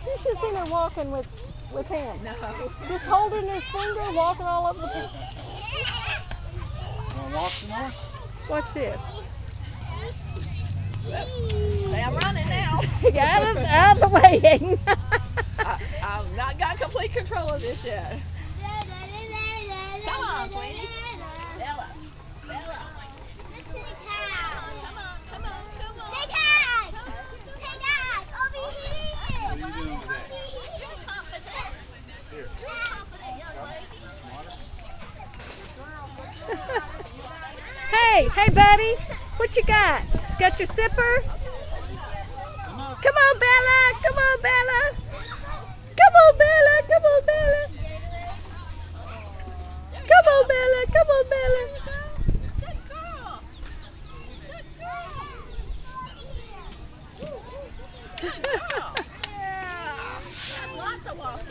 You should have seen her walking with him. No. Just holding his finger, walking all over the place. You want to walk some more? Watch this. Say I'm running now. Out of the way. I've not got complete control of this yet. Come on, Queenie. Bella. Bella. Come on, come on, come on. Hey, Dad! Hey, Dad! Over here! What are you doing with that? You're confident. Here. You're a confident young Cup? lady. Want some water? Hey, buddy. What you got? Got your sipper? Come on. Come on, Bella. Come on, Bella. Come on, Bella. Come on, Bella. Come on, Bella. Come on, Bella. Good girl. Good girl. Good girl. Yeah. That's lots of walking.